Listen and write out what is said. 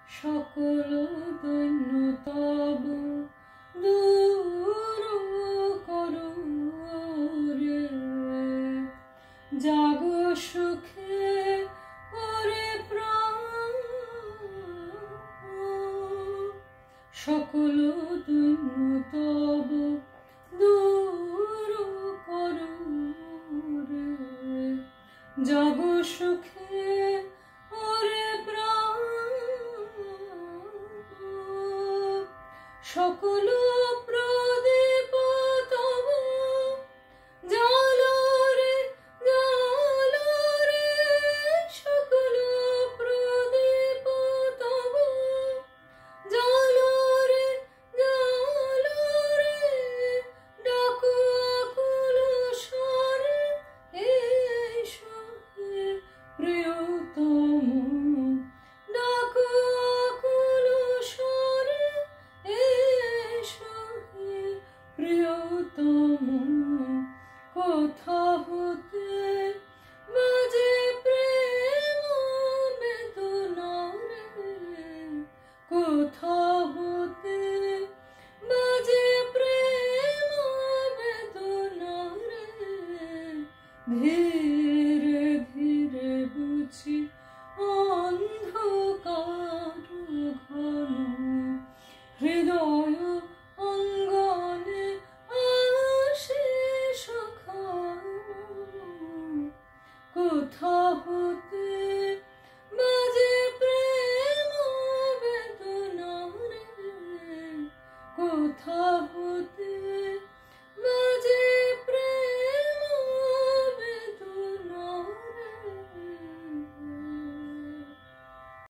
সকল দৈন্য তব দূর করো রে। জাগো সুখে ওরে প্রাণ, সকল দৈন্য তব দূর করো রে। জাগো সুখে ওরে প্রাণ, সকল